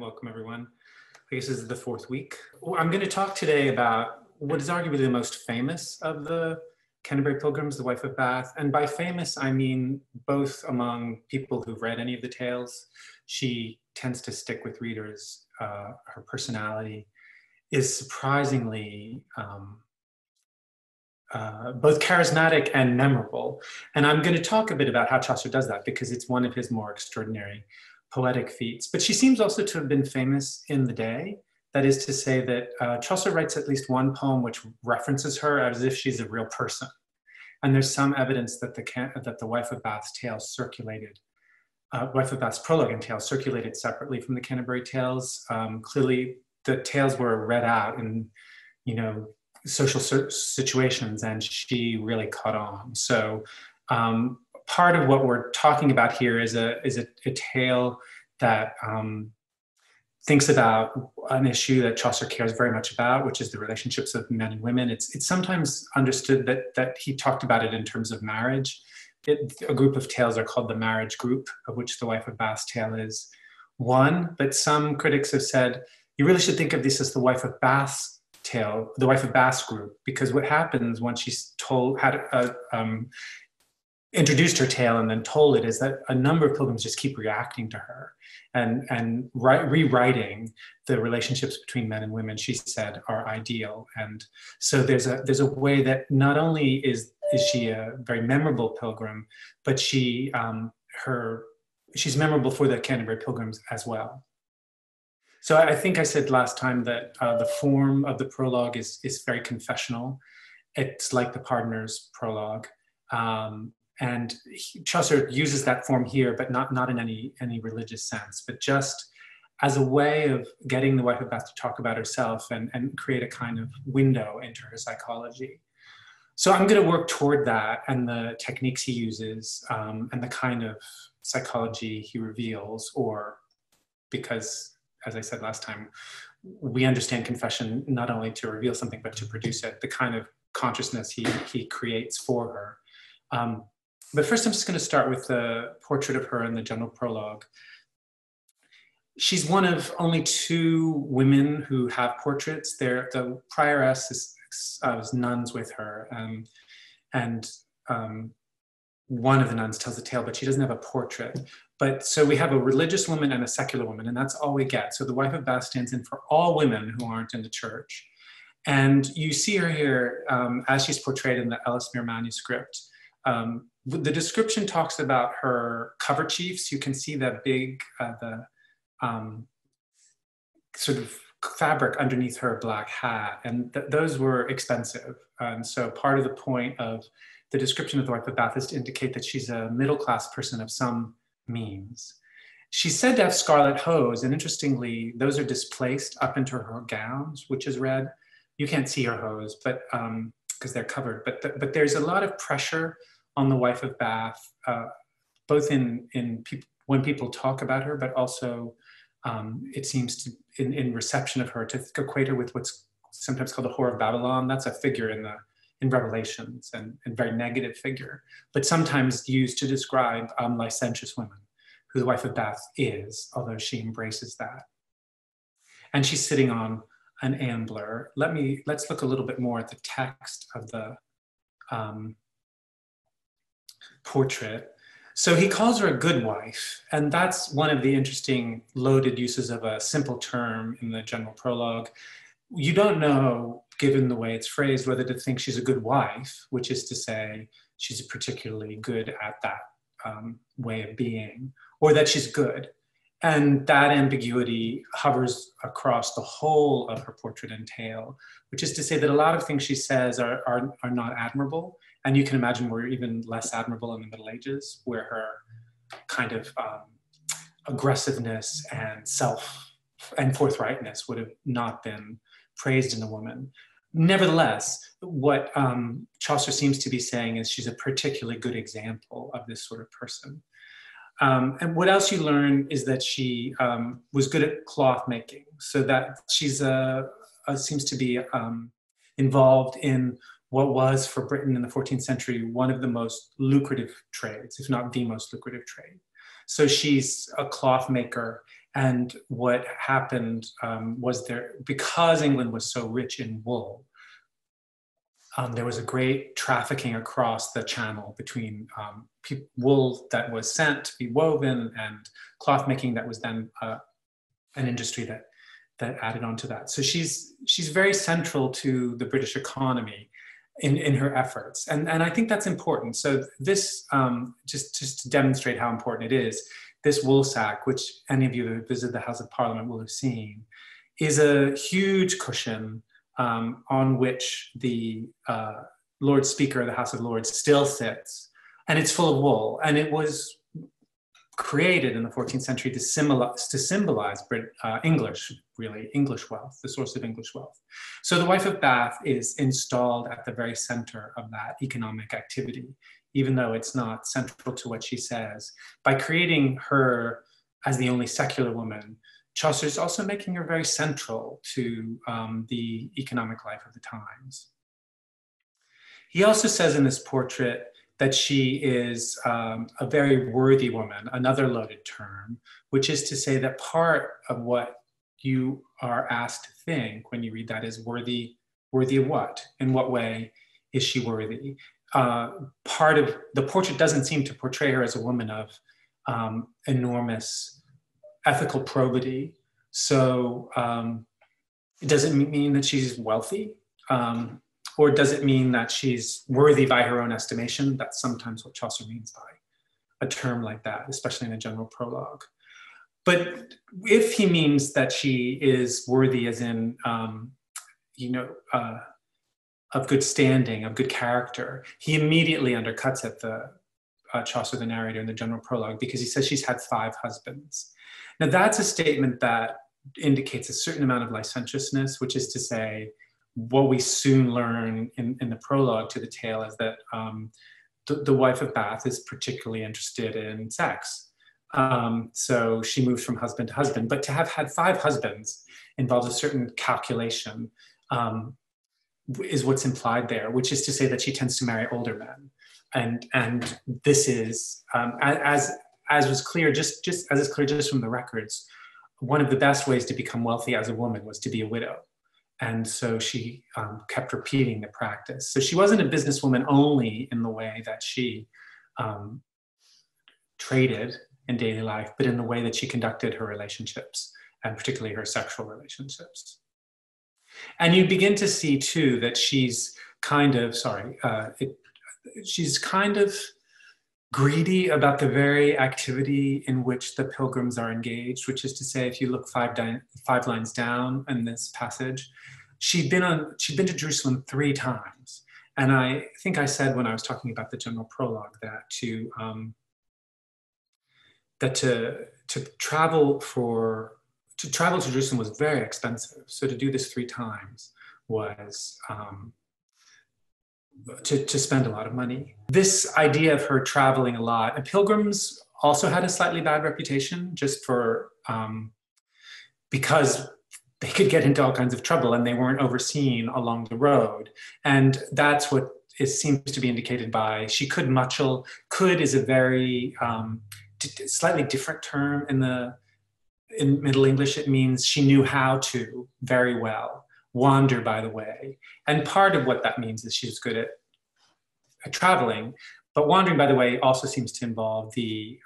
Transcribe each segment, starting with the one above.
Welcome, everyone. I guess this is the fourth week. I'm going to talk today about what is arguably the most famous of the Canterbury Pilgrims, the Wife of Bath. And by famous, I mean both among people who've read any of the tales. She tends to stick with readers. Her personality is surprisingly both charismatic and memorable. And I'm going to talk a bit about how Chaucer does that because it's one of his more extraordinary poetic feats. But she seems also to have been famous in the day. That is to say that Chaucer writes at least one poem which references her as if she's a real person. And there's some evidence that the Wife of Bath's tale circulated, Wife of Bath's prologue and tale circulated separately from the Canterbury tales. Clearly, the tales were read out in, social situations, and she really caught on. So part of what we're talking about here is a tale that thinks about an issue that Chaucer cares very much about, which is the relationships of men and women. It's sometimes understood that he talked about it in terms of marriage. A group of tales are called the marriage group, of which the Wife of Bath's tale is one. But some critics have said, you really should think of this as the Wife of Bath's tale, the Wife of Bath's group, because what happens when she's introduced her tale and then told it is that a number of pilgrims just keep reacting to her and rewriting the relationships between men and women, she said, are ideal. And so there's a way that not only is she a very memorable pilgrim, but she's memorable for the Canterbury Pilgrims as well. So I think I said last time that the form of the prologue is very confessional. It's like the Pardoner's prologue. And Chaucer uses that form here, but not in any religious sense, but just as a way of getting the Wife of Bath to talk about herself and create a kind of window into her psychology. So I'm going to work toward that and the techniques he uses and the kind of psychology he reveals, or because, as I said last time, we understand confession not only to reveal something, but to produce it, the kind of consciousness he creates for her. But first, I'm just going to start with the portrait of her in the general prologue. She's one of only two women who have portraits. The prioress was nuns with her, and one of the nuns tells the tale, but she doesn't have a portrait. But so we have a religious woman and a secular woman, and that's all we get. So the Wife of Bath stands in for all women who aren't in the church. And you see her here as she's portrayed in the Ellesmere manuscript. The description talks about her cover chiefs. You can see that big, sort of fabric underneath her black hat, and those were expensive. And so part of the point of the description of the Wife of Bath is to indicate that she's a middle-class person of some means. She's said to have scarlet hose, and interestingly, those are displaced up into her gowns, which is red. You can't see her hose, but because they're covered. But there's a lot of pressure on the Wife of Bath, both when people talk about her, but also it seems to, in reception of her, to equate her with what's sometimes called the Whore of Babylon. That's a figure in Revelations, and very negative figure, but sometimes used to describe licentious women, who the Wife of Bath is, although she embraces that. And she's sitting on an ambler. Let's look a little bit more at the text of the portrait. So he calls her a good wife, and that's one of the interesting loaded uses of a simple term in the general prologue. You don't know, given the way it's phrased, whether to think she's a good wife, which is to say she's particularly good at that way of being, or that she's good. And that ambiguity hovers across the whole of her portrait and tale, which is to say that a lot of things she says are not admirable. And you can imagine were even less admirable in the Middle Ages, where her kind of aggressiveness and forthrightness would have not been praised in a woman. Nevertheless, what Chaucer seems to be saying is she's a particularly good example of this sort of person. And what else you learn is that she was good at cloth making, so that she's seems to be involved in what was for Britain in the 14th century one of the most lucrative trades, if not the most lucrative trade. So she's a cloth maker, And what happened was because England was so rich in wool, there was a great trafficking across the channel between wool that was sent to be woven and cloth making that was then an industry that added on to that. So she's very central to the British economy in her efforts. And I think that's important. So this, just to demonstrate how important it is, this wool sack, which any of you who visit the House of Parliament will have seen, is a huge cushion on which the Lord Speaker of the House of Lords still sits. And it's full of wool. And it was created in the 14th century to symbolize English wealth, the source of English wealth. So the wife of Bath is installed at the very center of that economic activity, even though it's not central to what she says. By creating her as the only secular woman, Chaucer is also making her very central to the economic life of the times. He also says in this portrait that she is a very worthy woman, another loaded term, which is to say that part of what you are asked to think when you read that is worthy of what? In what way is she worthy? Part of the portrait doesn't seem to portray her as a woman of enormous ethical probity. So does it mean that she's wealthy? Or does it mean that she's worthy by her own estimation? That's sometimes what Chaucer means by a term like that, especially in a general prologue. But if he means that she is worthy as in, of good standing, of good character, he immediately undercuts it, Chaucer, the narrator, in the general prologue, because he says she's had 5 husbands. Now that's a statement that indicates a certain amount of licentiousness, which is to say, what we soon learn in the prologue to the tale is that the wife of Bath is particularly interested in sex. So she moves from husband to husband, but to have had 5 husbands involves a certain calculation, is what's implied there, which is to say that she tends to marry older men. And this is, as was clear, just as is clear just from the records, one of the best ways to become wealthy as a woman was to be a widow. And so she kept repeating the practice. So she wasn't a businesswoman only in the way that she traded in daily life, but in the way that she conducted her relationships, and particularly her sexual relationships. And you begin to see too that she's kind of, she's kind of greedy about the very activity in which the pilgrims are engaged, which is to say, if you look 5 lines down in this passage, she'd been to Jerusalem 3 times. And I think I said when I was talking about the general prologue that to travel to Jerusalem was very expensive. So to do this 3 times was to spend a lot of money. This idea of her traveling a lot, and pilgrims also had a slightly bad reputation just for, because they could get into all kinds of trouble and they weren't overseen along the road. And that's what it seems to be indicated by, she could mutchel. Could is a very slightly different term in Middle English. It means she knew how to very well wander by the way. And part of what that means is she was good at traveling, but wandering by the way also seems to involve the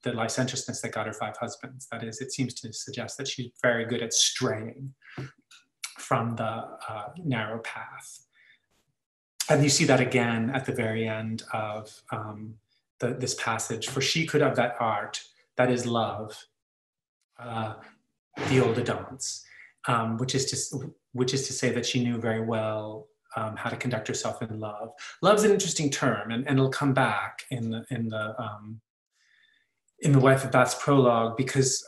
licentiousness that got her 5 husbands. That is, it seems to suggest that she's very good at straying from the narrow path. And you see that again at the very end of this passage. For she could have that art, that is love, the old dance, which is to say that she knew very well how to conduct herself in love. Love's an interesting term, and it'll come back in the Wife of Bath's prologue, because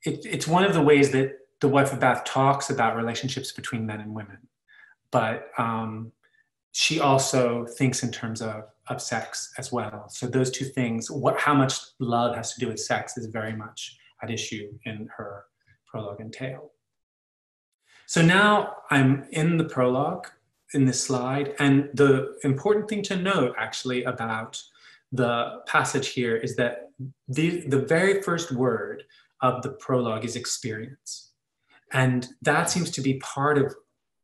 it's one of the ways that the Wife of Bath talks about relationships between men and women. But she also thinks in terms of sex as well. So those 2 things, how much love has to do with sex, is very much at issue in her prologue and tale. So now I'm in the prologue in this slide, and the important thing to note actually about the passage here is that the very first word of the prologue is experience. And that seems to be part of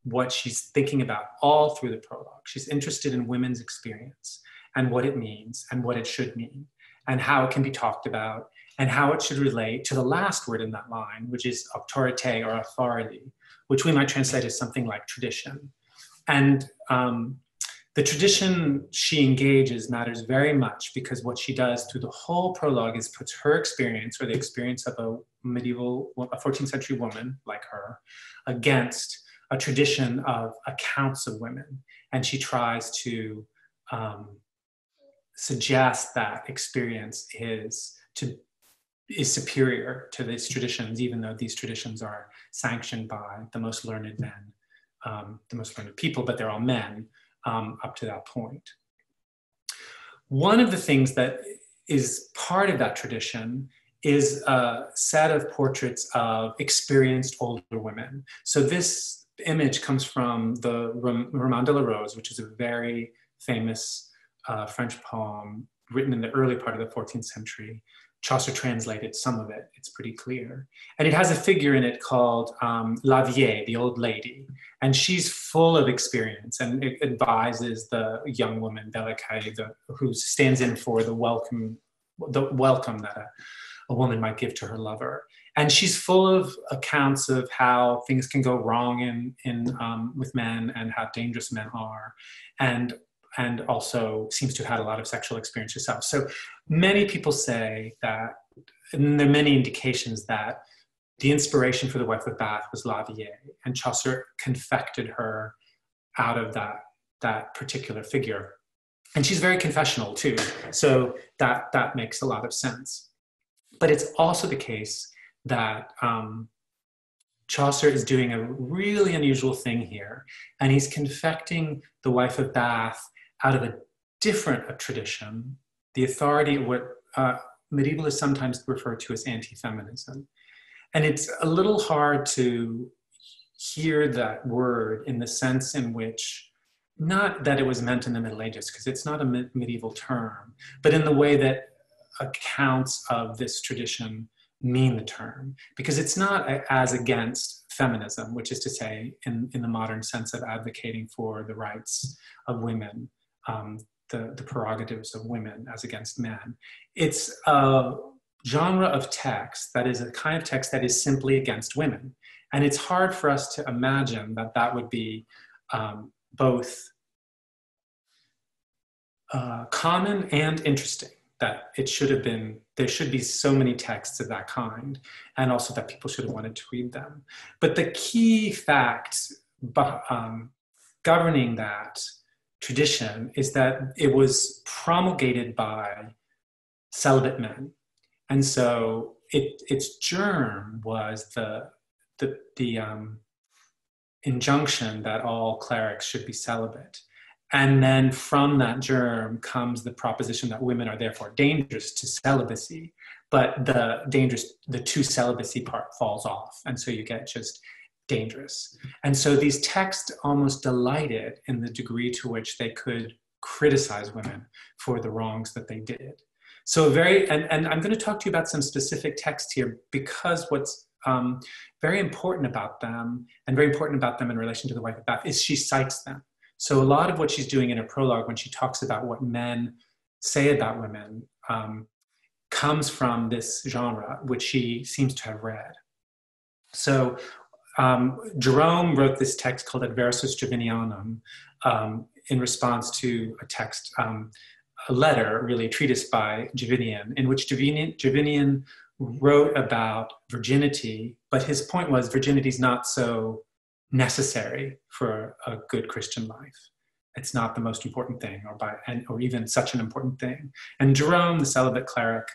what she's thinking about all through the prologue. She's interested in women's experience and what it means and what it should mean and how it can be talked about and how it should relate to the last word in that line, which is autorité, or authority, which we might translate as something like tradition. And the tradition she engages matters very much, because what she does through the whole prologue is puts her experience, or the experience of a 14th century woman like her, against a tradition of accounts of women. And she tries to suggest that experience is superior to these traditions, even though these traditions are sanctioned by the most learned men, the most learned people, but they're all men up to that point. One of the things that is part of that tradition is a set of portraits of experienced older women. So this image comes from the Roman de la Rose, which is a very famous French poem written in the early part of the 14th century. Chaucer translated some of it, it's pretty clear. And it has a figure in it called La Vieille, the old lady. And she's full of experience, and it advises the young woman, Bellacay, who stands in for the welcome that a woman might give to her lover. And she's full of accounts of how things can go wrong with men and how dangerous men are. And also seems to have had a lot of sexual experience herself. So many people say that, and there are many indications that the inspiration for the Wife of Bath was La Vieille, and Chaucer confected her out of that particular figure. And she's very confessional too, so that makes a lot of sense. But it's also the case that Chaucer is doing a really unusual thing here, and he's confecting the Wife of Bath out of a different tradition, the authority, what medievalists sometimes refer to as anti-feminism. And it's a little hard to hear that word in the sense in which, not that it was meant in the Middle Ages, because it's not a medieval term, but in the way that accounts of this tradition mean the term, because it's not as against feminism, which is to say, in the modern sense of advocating for the rights of women, the prerogatives of women as against men. It's a genre of text that is a kind of text that is simply against women. And it's hard for us to imagine that that would be both common and interesting, that it should have been, there should be so many texts of that kind, and also that people should have wanted to read them. But the key fact governing that tradition is that it was promulgated by celibate men. And so its germ was the injunction that all clerics should be celibate. And then from that germ comes the proposition that women are therefore dangerous to celibacy, but the to celibacy part falls off. And so you get just dangerous. And so these texts almost delighted in the degree to which they could criticize women for the wrongs that they did. So and I'm going to talk to you about some specific texts here, because what's very important about them, and very important about them in relation to the Wife of Bath, is she cites them. So a lot of what she's doing in her prologue, when she talks about what men say about women, comes from this genre, which she seems to have read. So Jerome wrote this text called Adversus Juvenianum in response to a text, a letter, really a treatise by Juvinian, in which Juvinian wrote about virginity, but his point was virginity is not so necessary for a good Christian life. It's not the most important thing, or even such an important thing. And Jerome, the celibate cleric,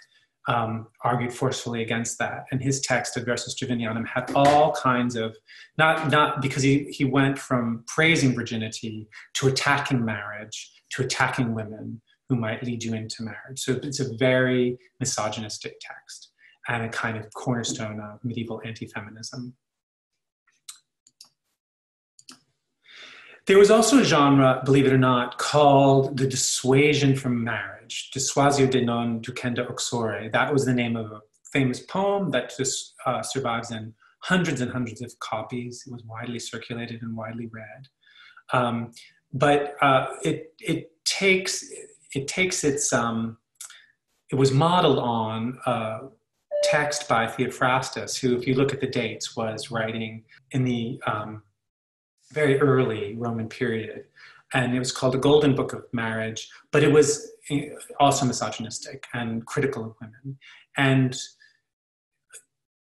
argued forcefully against that. And his text, Adversus Juvenianum, had all kinds of, not because he went from praising virginity to attacking marriage, to attacking women who might lead you into marriage. So it's a very misogynistic text and a kind of cornerstone of medieval anti-feminism. There was also a genre, believe it or not, called the dissuasion from marriage, Dissuasio de non ducenda uxore. That was the name of a famous poem that just survives in hundreds and hundreds of copies. It was widely circulated and widely read. But it takes its, it was modeled on text by Theophrastus, who, if you look at the dates, was writing in the very early Roman period. And it was called the Golden Book of Marriage, but it was also misogynistic and critical of women. And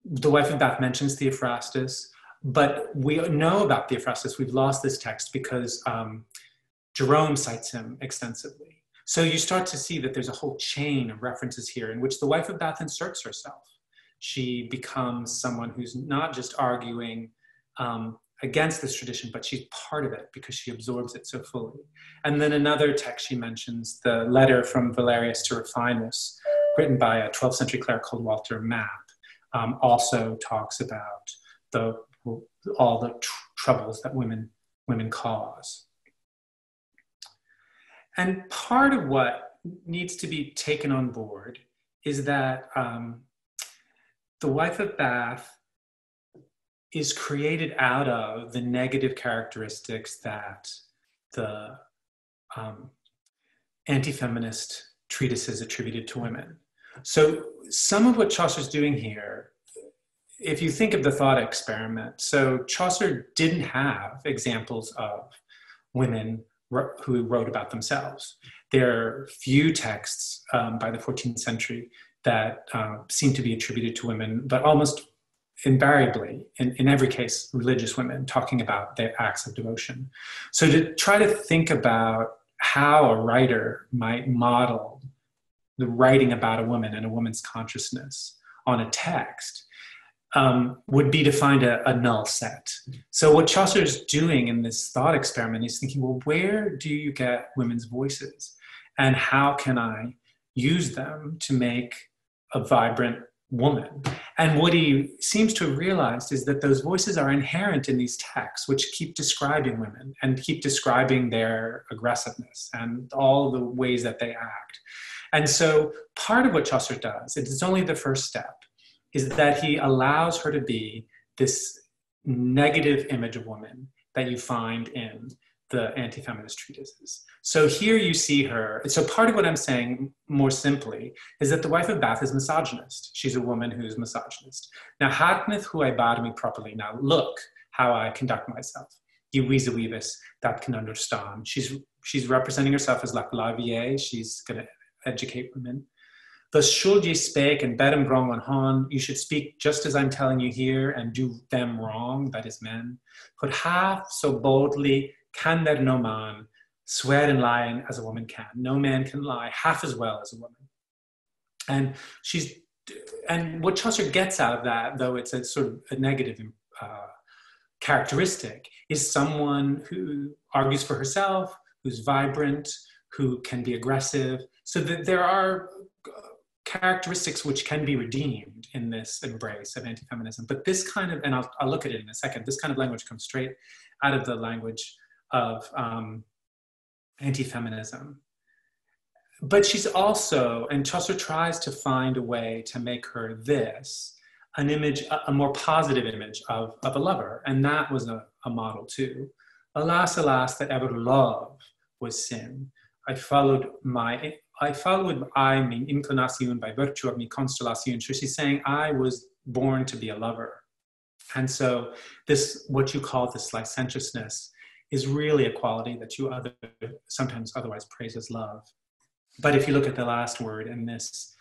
The Wife of Bath mentions Theophrastus, but we know about Theophrastus. We've lost this text because Jerome cites him extensively. So you start to see that there's a whole chain of references here in which the Wife of Bath inserts herself. She becomes someone who's not just arguing against this tradition, but she's part of it because she absorbs it so fully. And then another text she mentions, the letter from Valerius to Rufinus, written by a 12th century cleric called Walter Map, also talks about all the troubles that women cause. And part of what needs to be taken on board is that the Wife of Bath is created out of the negative characteristics that the anti-feminist treatises attributed to women. So some of what Chaucer's doing here, if you think of the thought experiment, so Chaucer didn't have examples of women who wrote about themselves. There are few texts by the 14th century that seem to be attributed to women, but almost invariably, in every case, religious women talking about their acts of devotion. So to try to think about how a writer might model the writing about a woman and a woman's consciousness on a text would be to find a null set. So what Chaucer's doing in this thought experiment is thinking, well, where do you get women's voices? And how can I use them to make a vibrant woman? And what he seems to have realized is that those voices are inherent in these texts, which keep describing women and keep describing their aggressiveness and all the ways that they act. And so part of what Chaucer does, it's only the first step, is that he allows her to be this negative image of woman that you find in the anti-feminist treatises. So here you see her. So part of what I'm saying more simply is that the Wife of Bath is misogynist. She's a woman who's misogynist. Now, harkneth hu I bar me properly. Now look how I conduct myself. You weasel weavis that can understand. She's representing herself as like Lavier. She's gonna educate women. Thus should ye spake and bet 'em wrong on hon. You should speak just as I'm telling you here and do them wrong, that is men. Put half so boldly can there no man swear and lie as a woman can. No man can lie half as well as a woman. And what Chaucer gets out of that, though it's a sort of a negative characteristic, is someone who argues for herself, who's vibrant, who can be aggressive. So that there are characteristics which can be redeemed in this embrace of anti-feminism. But this kind of, and I'll look at it in a second, this kind of language comes straight out of the language of anti-feminism. But she's also, and Chaucer tries to find a way to make her this, an image, a more positive image of a lover. And that was a model too. Alas, alas, that ever love was sin. I followed my inclination by virtue of my constellation. So she's saying, I was born to be a lover. And so this, what you call this licentiousness, is really a quality that you sometimes otherwise praise as love. But if you look at the last word in this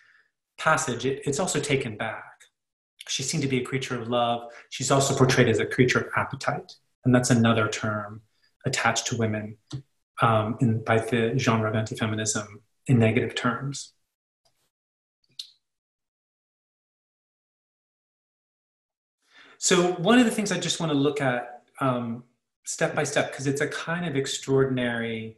passage, it's also taken back. She seemed to be a creature of love. She's also portrayed as a creature of appetite. And that's another term attached to women by the genre of anti-feminism in negative terms. So one of the things I just want to look at step by step, because it's a kind of extraordinary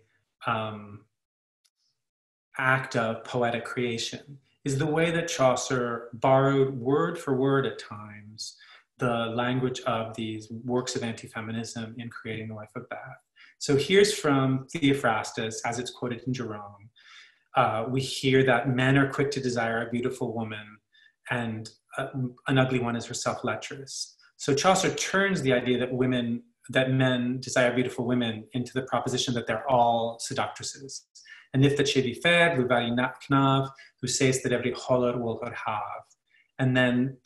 act of poetic creation, is the way that Chaucer borrowed word for word at times the language of these works of anti-feminism in creating The Wife of Bath. So here's from Theophrastus, as it's quoted in Jerome. We hear that men are quick to desire a beautiful woman, and an ugly one is herself lecherous. So Chaucer turns the idea that men desire beautiful women into the proposition that they're all seductresses. And if that she be fair, lu vari knav, who says that every holler will her have. And then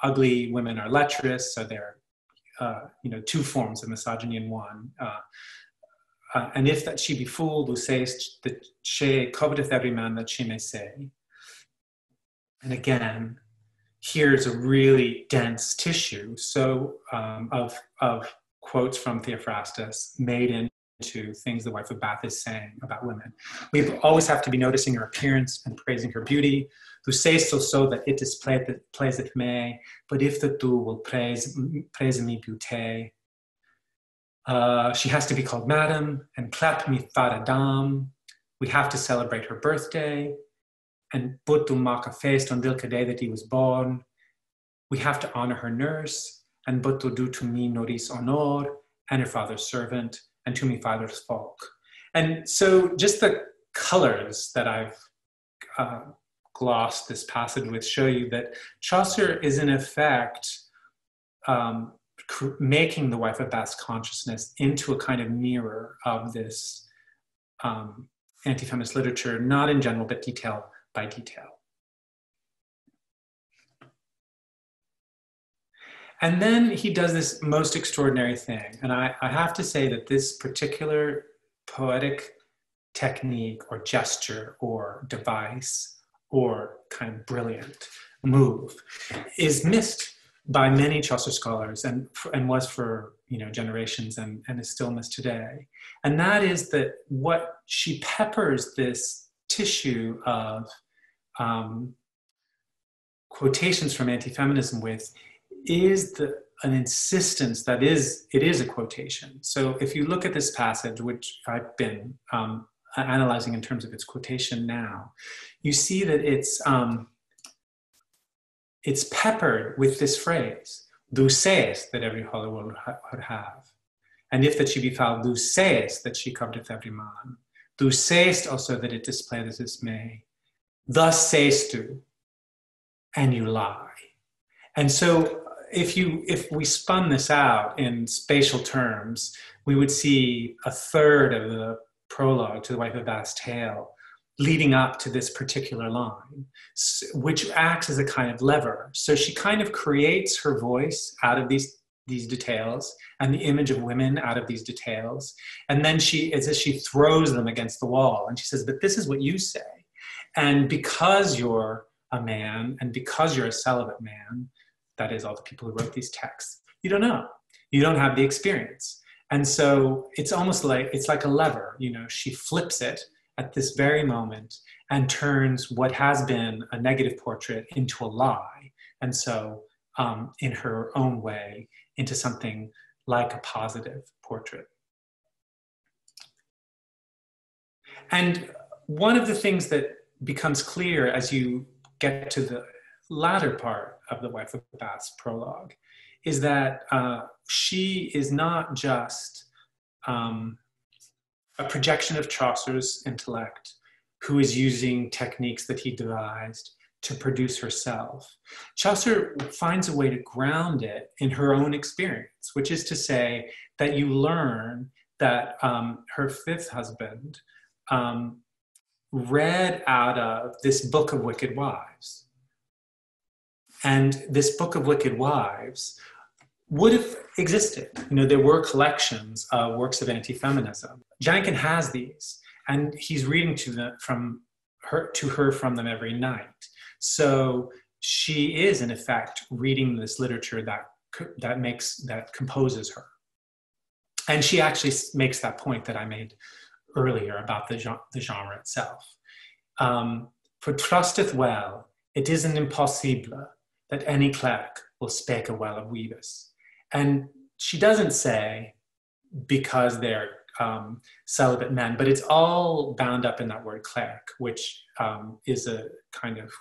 ugly women are lecherous, so they're two forms of misogyny in one. And if that she be fooled, who says that she coveteth every man that she may say. And again, here's a really dense tissue of quotes from Theophrastus made into things the wife of Bath is saying about women. We always have to be noticing her appearance and praising her beauty. Who says so that it displeaseth me, but if that thou will praise me beauty. She has to be called madam and clap me faradam. We have to celebrate her birthday and but to make a feast on the day that he was born. We have to honor her nurse and but to do to me notice honor and her father's servant and to me father's folk. And so just the colors that I've glossed this passage with show you that Chaucer is in effect making the wife of Bath's consciousness into a kind of mirror of this anti-feminist literature, not in general, but detail by detail. And then he does this most extraordinary thing. And I have to say that this particular poetic technique or gesture or device or kind of brilliant move is missed by many Chaucer scholars and was for generations and is still missed today. And that is that what she peppers this tissue of quotations from anti-feminism with is an insistence that it is a quotation. So if you look at this passage, which I've been analyzing in terms of its quotation now, you see that it's peppered with this phrase, thou sayest that every holy would have. And if that she be foul, thou sayest that she coveteth every man. Thou sayest also that it displeaseth me. Thus sayest du, and you lie. And so if we spun this out in spatial terms, we would see a third of the prologue to the Wife of Bath's tale leading up to this particular line, which acts as a kind of lever. So she kind of creates her voice out of these details and the image of women out of these details. And then she throws them against the wall and she says, but this is what you say. And because you're a man and because you're a celibate man, that is all the people who wrote these texts, you don't know. You don't have the experience. And so it's almost like, it's like a lever, she flips it at this very moment and turns what has been a negative portrait into a lie. And so in her own way, into something like a positive portrait. And one of the things that becomes clear as you get to the latter part of the Wife of Bath's prologue is that she is not just a projection of Chaucer's intellect, who is using techniques that he devised to produce herself. Chaucer finds a way to ground it in her own experience, which is to say that you learn that her fifth husband read out of this book of wicked wives. And this book of wicked wives would have existed. There were collections of works of anti-feminism. Janken has these, and he's reading to her from them every night. So she is, in effect, reading this literature that composes her. And she actually makes that point that I made earlier about the genre itself. For trusteth well, it is an impossible that any cleric will speak well of weavers. And she doesn't say because they're celibate men, but it's all bound up in that word cleric, which is a kind of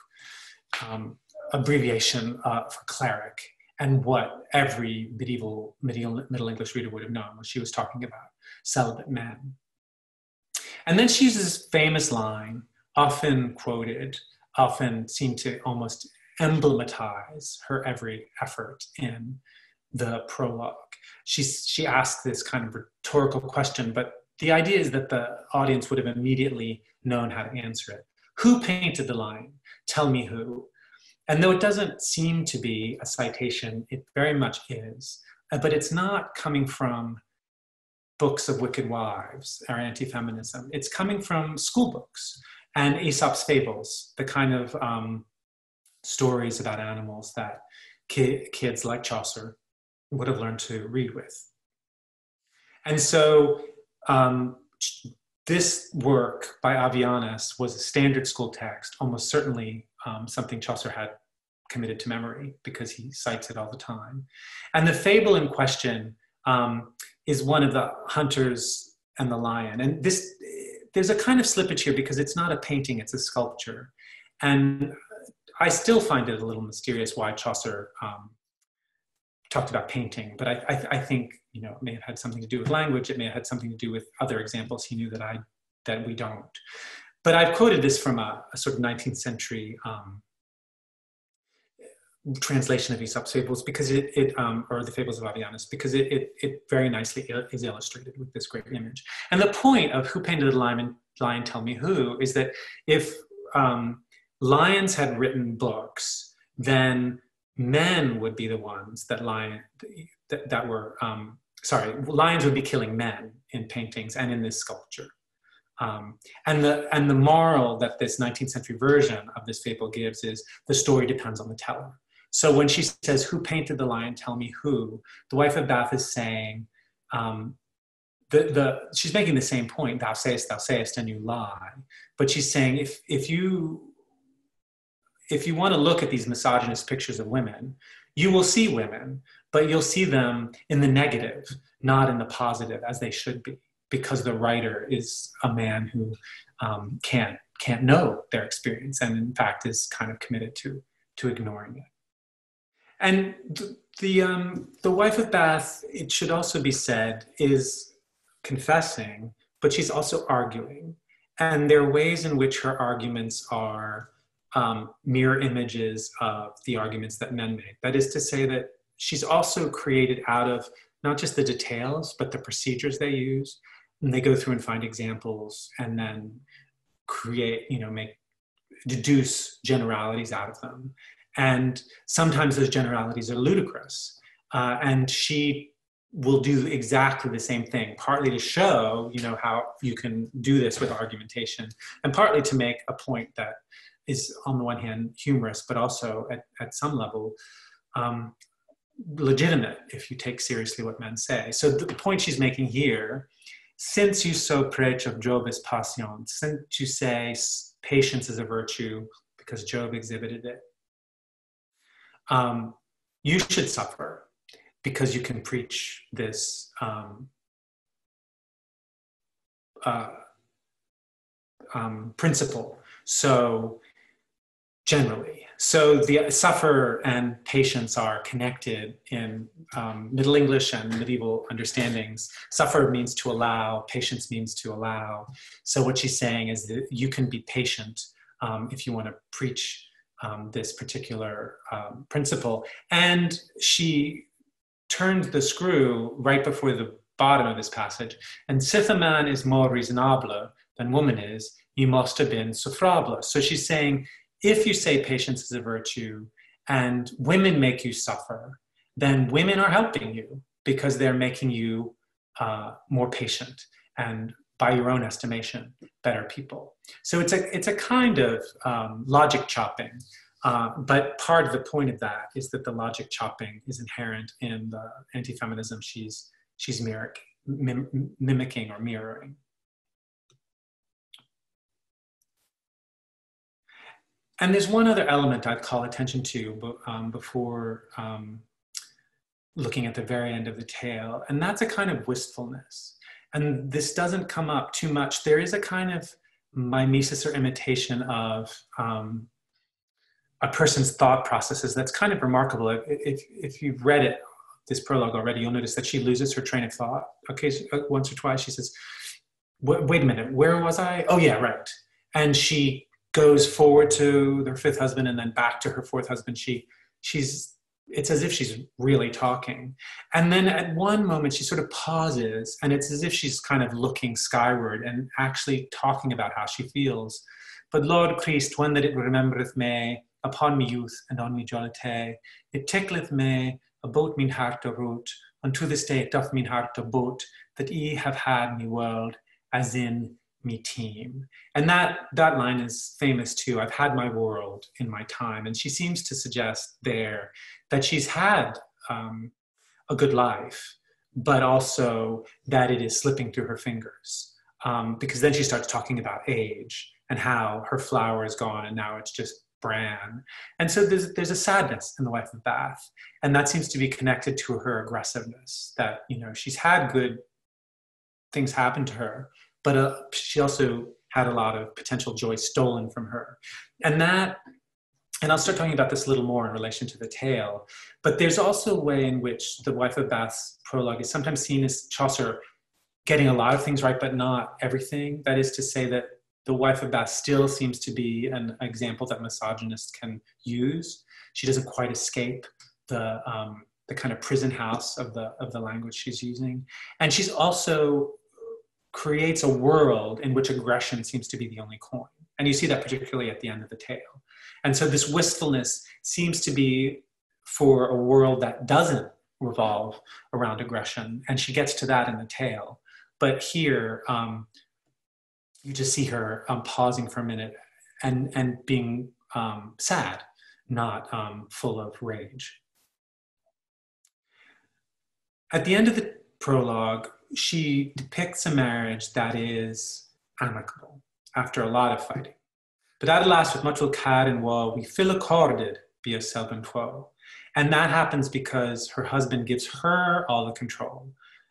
abbreviation for cleric. and what every Middle English reader would have known, what she was talking about, celibate men. And then she uses this famous line, often quoted, often seemed to almost emblematize her every effort in the prologue. She asked this kind of rhetorical question, but the idea is that the audience would have immediately known how to answer it. Who painted the lion? Tell me who. And though it doesn't seem to be a citation, it very much is. But it's not coming from books of wicked wives or anti-feminism. It's coming from school books and Aesop's fables, the kind of stories about animals that kids like Chaucer would have learned to read with. And so this work by Avianus was a standard school text, almost certainly something Chaucer had committed to memory because he cites it all the time. And the fable in question is one of the hunters and the lion. And there's a kind of slippage here because it's not a painting, it's a sculpture. And I still find it a little mysterious why Chaucer talked about painting, but I think, you know, it may have had something to do with language. It may have had something to do with other examples he knew that we don't. But I've quoted this from a sort of 19th century translation of Aesop's fables because or the fables of Avianus, because it very nicely is illustrated with this great image. And the point of Who Painted the Lion, Tell Me Who, is that if lions had written books, then men would be the ones that lions would be killing men in paintings and in this sculpture. And the moral that this 19th century version of this fable gives is the story depends on the teller. So when she says, who painted the lion, tell me who, the wife of Bath is saying, she's making the same point, thou sayest, and you lie. But she's saying, if you want to look at these misogynist pictures of women, you will see women, but you'll see them in the negative, not in the positive, as they should be, because the writer is a man who can't know their experience, and in fact is kind of committed to ignoring it. And the wife of Bath, it should also be said, is confessing, but she's also arguing. And there are ways in which her arguments are mirror images of the arguments that men make. That is to say that she's also created out of not just the details, but the procedures they use. And they go through and find examples and then create, deduce generalities out of them. And sometimes those generalities are ludicrous. And she will do exactly the same thing, partly to show, how you can do this with argumentation, and partly to make a point that is, on the one hand, humorous, but also at some level legitimate if you take seriously what men say. So the point she's making here, since you so preach of Job's passion, since you say patience is a virtue because Job exhibited it, you should suffer because you can preach this principle so generally. So the suffer and patience are connected in Middle English and medieval understandings. Suffer means to allow, patience means to allow. So what she's saying is that you can be patient if you want to preach this particular principle. And she turned the screw right before the bottom of this passage. And sith a man is more reasonable than woman is, he must have been souffrable. So she's saying, if you say patience is a virtue and women make you suffer, then women are helping you because they're making you more patient and, by your own estimation, better people. So it's a kind of logic chopping, but part of the point of that is that the logic chopping is inherent in the anti-feminism she's mimicking or mirroring. And there's one other element I'd call attention to before looking at the very end of the tale, and that's a kind of wistfulness. And this doesn't come up too much. There is a kind of mimesis or imitation of a person's thought processes. That's kind of remarkable. If you've read it, this prologue already, you'll notice that she loses her train of thought. Okay, once or twice she says, wait a minute, where was I? Oh yeah, right. And she goes forward to their fifth husband and then back to her fourth husband. It's as if she's really talking. And then at one moment she sort of pauses, and it's as if she's kind of looking skyward and actually talking about how she feels. But Lord Christ, when that it remembereth me upon me youth and on me jollity, it tickleth me about mine heart to root, unto this day it doth mine heart to boot, that ye have had me world as in me team. And that line is famous too. I've had my world in my time. And she seems to suggest there that she's had a good life, but also that it is slipping through her fingers. Because then she starts talking about age and how her flower is gone and now it's just bran. And so there's a sadness in the wife of Bath. And that seems to be connected to her aggressiveness, that, you know, she's had good things happen to her, but she also had a lot of potential joy stolen from her. And I'll start talking about this a little more in relation to the tale, but there's also a way in which the wife of Bath's prologue is sometimes seen as Chaucer getting a lot of things right, but not everything. That is to say that the wife of Bath still seems to be an example that misogynists can use. She doesn't quite escape the kind of prison house of the language she's using. And she's also creates a world in which aggression seems to be the only coin. And you see that particularly at the end of the tale. And so this wistfulness seems to be for a world that doesn't revolve around aggression. And she gets to that in the tale. But here, you just see her pausing for a minute and being sad, not full of rage. At the end of the prologue, she depicts a marriage that is amicable after a lot of fighting. But at last, with much will care and woe, we feel accorded be a self and foe. And that happens because her husband gives her all the control.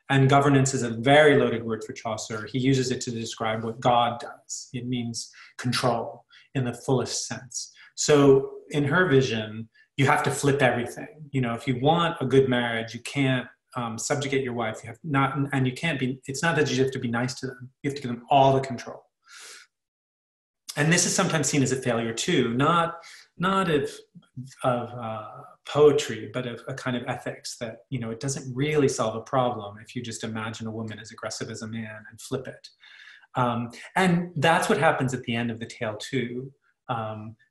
And governance is a very loaded word for Chaucer. He uses it to describe what God does. It means control in the fullest sense. So in her vision, you have to flip everything. You know, if you want a good marriage, you can't subjugate your wife. You have not, and you can't be, it's not that you have to be nice to them. You have to give them all the control. And this is sometimes seen as a failure too, not of poetry, but of a kind of ethics that, you know, it doesn't really solve a problem if you just imagine a woman as aggressive as a man and flip it. And that's what happens at the end of the tale too.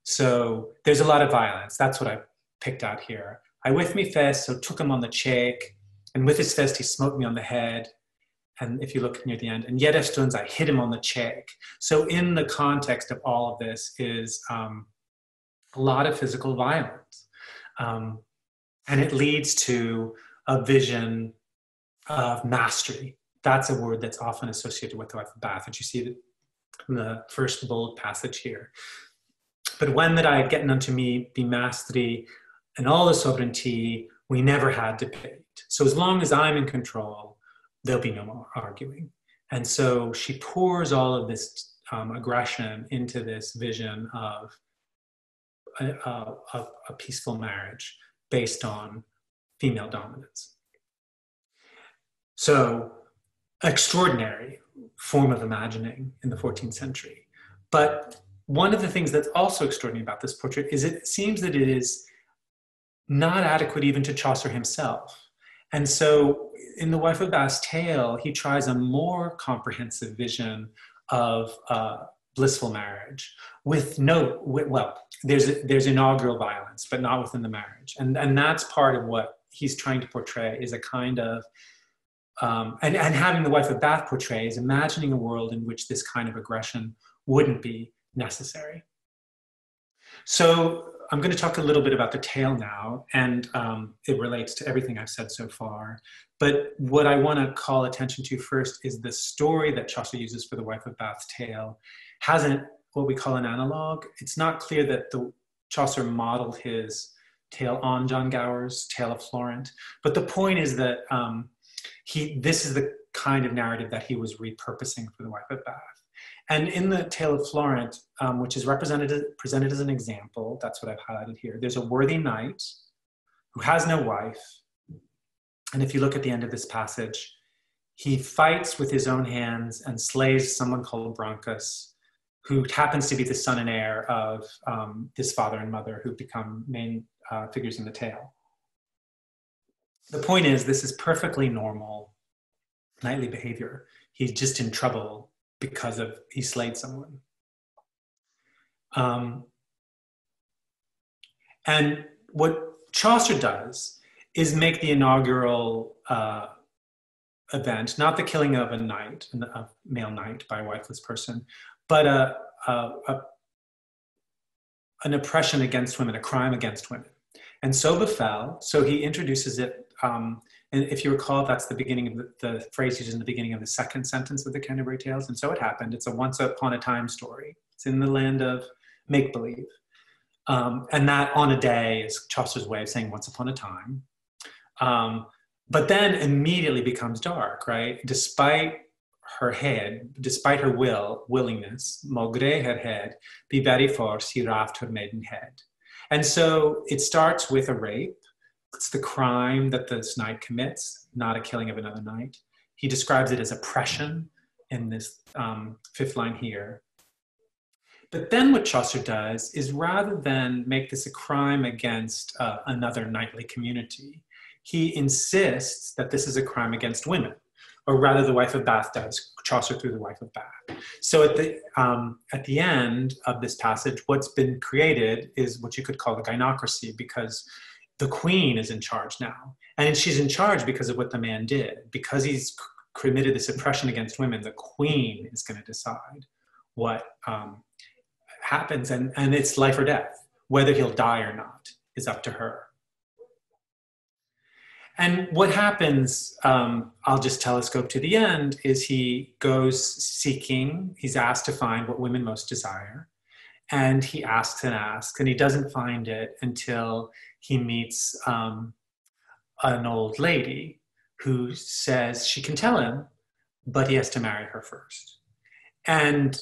So there's a lot of violence. That's what I picked out here. I with me fist, so took him on the cheek, and with his fist he smote me on the head. And if you look near the end, and yet afterwards I hit him on the cheek. So in the context of all of this is a lot of physical violence. And it leads to a vision of mastery. That's a word that's often associated with the wife of Bath, and you see it in the first bold passage here. But when that I had gotten unto me be mastery and all the sovereignty, we never had debate. So as long as I'm in control, there'll be no more arguing. And so she pours all of this aggression into this vision of a peaceful marriage based on female dominance. So, extraordinary form of imagining in the 14th century. But one of the things that's also extraordinary about this portrait is it seems that it is not adequate even to Chaucer himself. And so in The Wife of Bath's Tale, he tries a more comprehensive vision of blissful marriage with there's inaugural violence, but not within the marriage. And that's part of what he's trying to portray, is a kind of, and having The Wife of Bath portray is imagining a world in which this kind of aggression wouldn't be necessary. So I'm going to talk a little bit about the tale now, and it relates to everything I've said so far. But what I want to call attention to first is the story that Chaucer uses for The Wife of Bath's Tale hasn't what we call an analog. It's not clear that Chaucer modeled his tale on John Gower's Tale of Florent, but the point is that this is the kind of narrative that he was repurposing for The Wife of Bath. And in the Tale of Florent, which is presented as an example, that's what I've highlighted here. There's a worthy knight who has no wife. And if you look at the end of this passage, he fights with his own hands and slays someone called Broncos, who happens to be the son and heir of his father and mother, who become main figures in the tale. The point is, this is perfectly normal knightly behavior. He's just in trouble because he slayed someone. And what Chaucer does is make the inaugural event, not the killing of a knight, a male knight by a wifeless person, but an oppression against women, a crime against women. And so befell, so he introduces it, and if you recall, that's the beginning of the phrase used in the beginning of the second sentence of the Canterbury Tales. And so it happened. It's a once upon a time story. It's in the land of make-believe. And that on a day is Chaucer's way of saying once upon a time. But then immediately becomes dark, right? Despite her willingness, malgré her head, be very force, he raft her maiden head. And so it starts with a rape. It's the crime that this knight commits, not a killing of another knight. He describes it as oppression in this fifth line here. But then what Chaucer does is, rather than make this a crime against another knightly community, he insists that this is a crime against women, or rather the wife of Bath does, Chaucer through the wife of Bath. So at the end of this passage, what's been created is what you could call the gynocracy, because the queen is in charge now. And she's in charge because of what the man did. Because he's committed this oppression against women, the queen is going to decide what happens, and it's life or death. Whether he'll die or not is up to her. And what happens, I'll just telescope to the end, is he goes seeking, he's asked to find what women most desire. And he asks, and he doesn't find it until he meets an old lady who says she can tell him, but he has to marry her first. And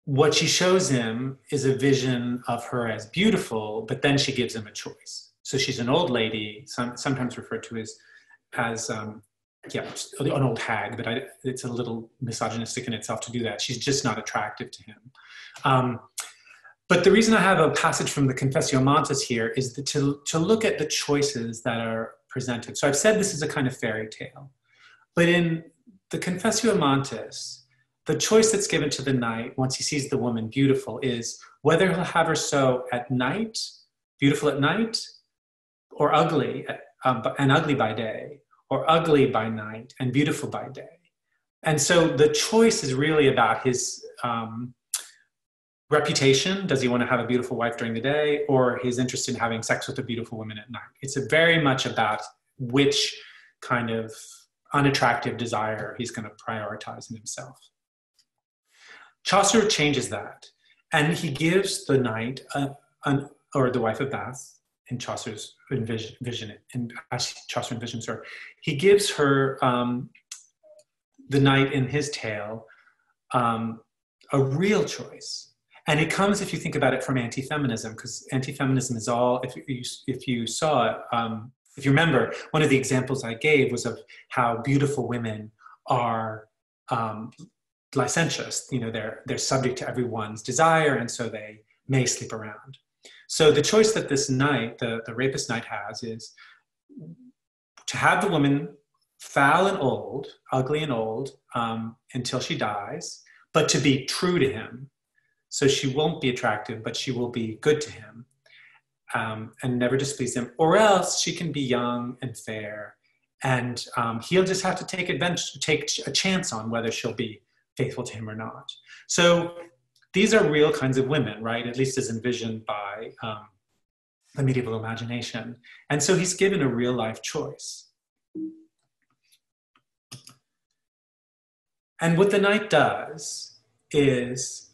what she shows him is a vision of her as beautiful, but then she gives him a choice. So she's an old lady, sometimes referred to as an old hag, but it's a little misogynistic in itself to do that. She's just not attractive to him. But the reason I have a passage from the Confessio Amantis here is to look at the choices that are presented. So I've said this is a kind of fairy tale, but in the Confessio Amantis, the choice that's given to the knight once he sees the woman beautiful is whether he'll have her so at night, beautiful at night, or ugly, and ugly by day, or ugly by night and beautiful by day. And so the choice is really about his reputation. Does he want to have a beautiful wife during the day, or his interest in having sex with a beautiful woman at night? It's very much about which kind of unattractive desire he's going to prioritize in himself. Chaucer changes that, and he gives the knight, or the wife of Bath, in Chaucer's vision, and as Chaucer envisions her, he gives her, the knight in his tale, a real choice. And it comes, if you think about it, from anti-feminism, because anti-feminism is all, if you saw it, if you remember, one of the examples I gave was of how beautiful women are licentious. You know, they're subject to everyone's desire, and so they may sleep around. So the choice that this knight, the rapist knight, has is to have the woman foul and old, ugly and old, until she dies, but to be true to him. So she won't be attractive, but she will be good to him, and never displease him. Or else she can be young and fair, and he'll just have to take a chance on whether she'll be faithful to him or not. So these are real kinds of women, right? At least as envisioned by the medieval imagination. And so he's given a real life choice. And what the knight does is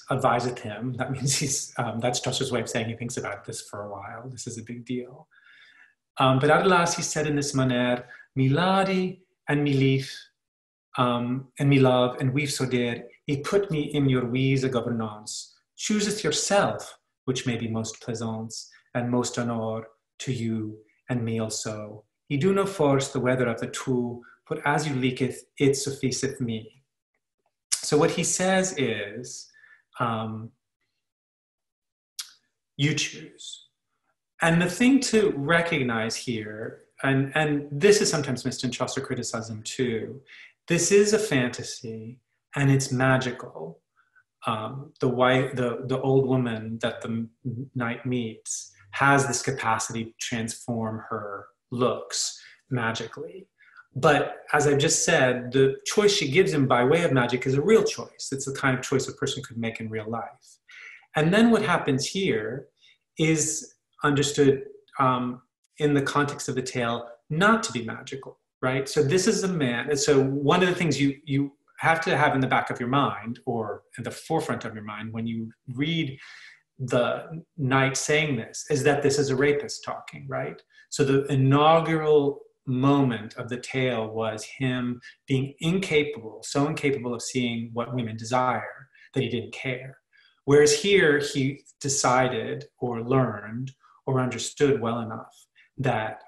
adviseth him. That means that's Chaucer's way of saying he thinks about this for a while. This is a big deal. But at last he said in this manner, "Mi ladi and mi lief, and me love, and we've so did, he put me in your wise governance. Chooseth yourself, which may be most pleasance, and most honor to you, and me also. He do no force the weather of the two, but as you leaketh, it sufficeth me. So what he says is, you choose. And the thing to recognize here, and this is sometimes missed in Chaucer criticism too, this is a fantasy and it's magical. The old woman that the knight meets has this capacity to transform her looks magically. But as I've just said, the choice she gives him by way of magic is a real choice. It's the kind of choice a person could make in real life. And then what happens here is understood in the context of the tale not to be magical, right? So this is a man. And so one of the things you have to have in the back of your mind, or at the forefront of your mind when you read the knight saying this, is that this is a rapist talking, right? So the inaugural moment of the tale was him being so incapable of seeing what women desire that he didn't care. Whereas here he decided or learned or understood well enough that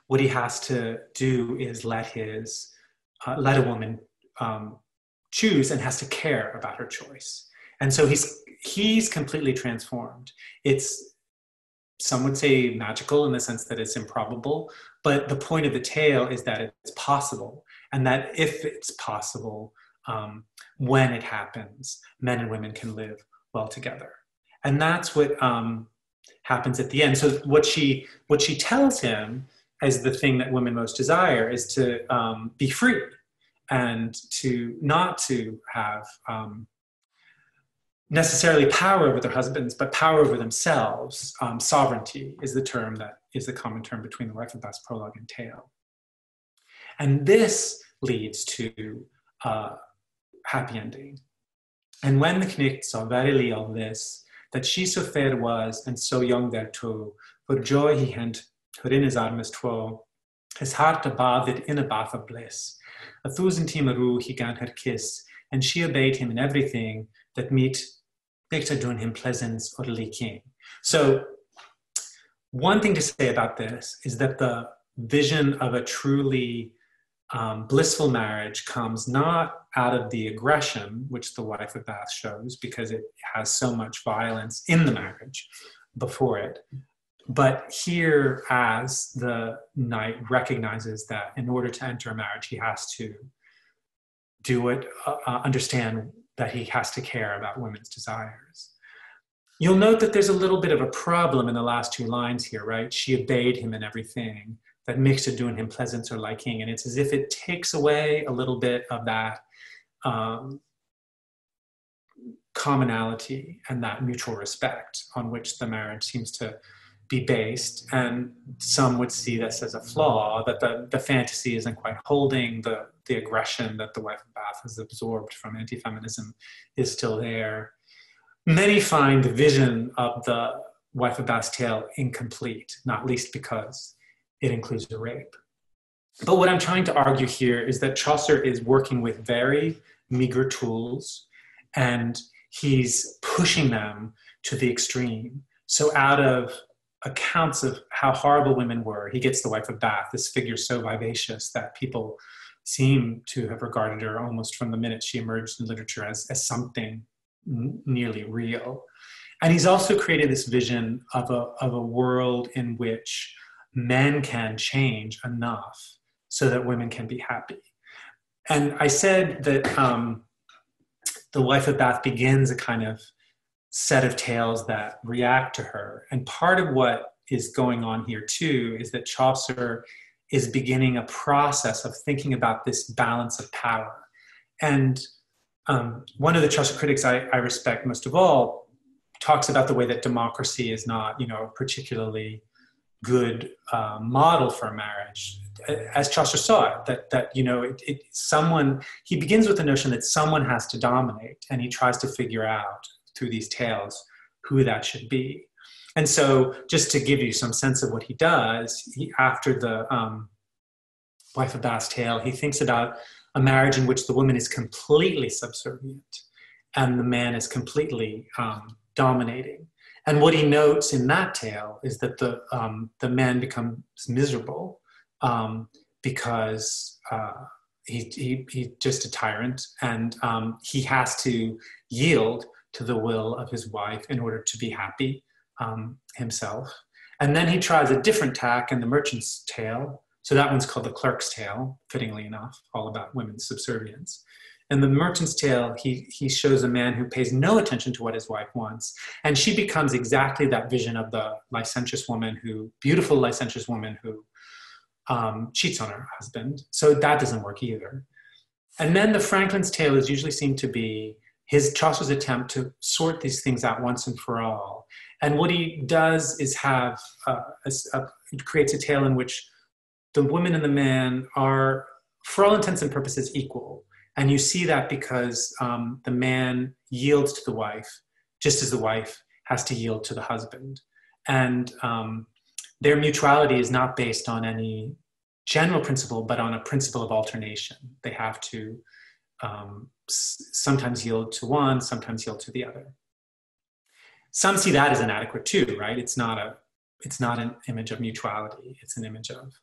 what he has to do is let a woman choose, and has to care about her choice. And so he's completely transformed. It's, some would say, magical in the sense that it's improbable, but the point of the tale is that it's possible, and that if it's possible, when it happens, men and women can live well together. And that's what happens at the end. So what she tells him as the thing that women most desire is to be free, and to not to have necessarily power over their husbands, but power over themselves. Sovereignty is the term that is the common term between the Wife of Bath's prologue and tale. And this leads to happy ending. And when the knecht saw verily all this, that she so fair was, and so young thereto, for joy he hent her in his armes two, his heart abathed in a bath of bliss. 1,000 timaru he gan her kiss, and she obeyed him in everything that meet to doing him pleasance or leaking. So one thing to say about this is that the vision of a truly blissful marriage comes not out of the aggression, which the Wife of Bath shows, because it has so much violence in the marriage before it. But here, as the knight recognizes that in order to enter a marriage, he has to do it, understand that he has to care about women's desires. You'll note that there's a little bit of a problem in the last two lines here, right? She obeyed him in everything, that mixed to doing him pleasance or liking. And it's as if it takes away a little bit of that commonality and that mutual respect on which the marriage seems to be based. And some would see this as a flaw, that the fantasy isn't quite holding, the aggression that the Wife of Bath has absorbed from anti-feminism is still there. Many find the vision of the Wife of Bath's tale incomplete, not least because it includes a rape. But what I'm trying to argue here is that Chaucer is working with very meager tools, and he's pushing them to the extreme. So out of accounts of how horrible women were, he gets the Wife of Bath, this figure so vivacious that people seem to have regarded her almost from the minute she emerged in literature as something nearly real. And he's also created this vision of a world in which men can change enough so that women can be happy. And I said that the Wife of Bath begins a kind of set of tales that react to her. And part of what is going on here too is that Chaucer is beginning a process of thinking about this balance of power. And one of the Chaucer critics I respect most of all talks about the way that democracy is not, a particularly good model for a marriage, as Chaucer saw it. He begins with the notion that someone has to dominate, and he tries to figure out through these tales who that should be. And so, just to give you some sense of what he does, after the Wife of Bath's tale, he thinks about a marriage in which the woman is completely subservient and the man is completely dominating. And what he notes in that tale is that the man becomes miserable because he's just a tyrant, and he has to yield to the will of his wife in order to be happy himself. And then he tries a different tack in The Merchant's Tale. So that one's called The Clerk's Tale, fittingly enough, all about women's subservience. In The Merchant's Tale, he shows a man who pays no attention to what his wife wants. And she becomes exactly that vision of the licentious woman beautiful licentious woman who cheats on her husband. So that doesn't work either. And then the Franklin's Tale is usually seen to be Chaucer's attempt to sort these things out once and for all. And what he does is creates a tale in which the woman and the man are, for all intents and purposes, equal. And you see that because the man yields to the wife, just as the wife has to yield to the husband. And their mutuality is not based on any general principle, but on a principle of alternation. They have to sometimes yield to one, sometimes yield to the other. Some see that as inadequate too, right? It's not an image of mutuality. It's an image of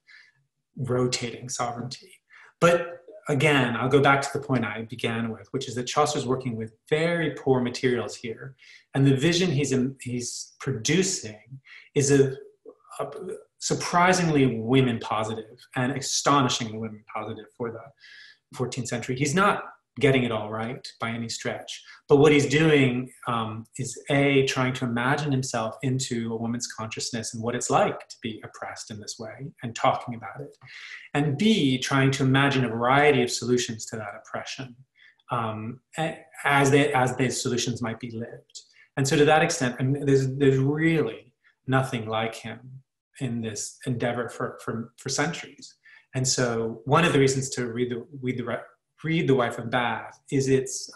rotating sovereignty. But again, I'll go back to the point I began with, which is that Chaucer's working with very poor materials here. And the vision he's producing is a surprisingly women positive and astonishingly women positive for the 14th century. He's not getting it all right by any stretch. But what he's doing is trying to imagine himself into a woman's consciousness and what it's like to be oppressed in this way and talking about it. And B, trying to imagine a variety of solutions to that oppression as these solutions might be lived. And so to that extent, I mean, there's really nothing like him in this endeavor for centuries. And so one of the reasons to read The Wife of Bath is its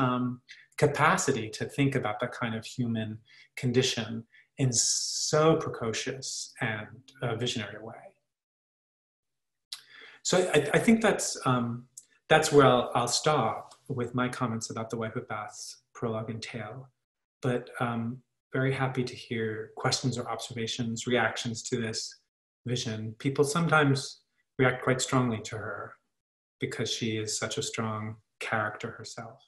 capacity to think about that kind of human condition in so precocious and visionary a way. So I think that's where I'll stop with my comments about The Wife of Bath's prologue and tale. But very happy to hear questions or observations, reactions to this vision. People sometimes react quite strongly to her because she is such a strong character herself.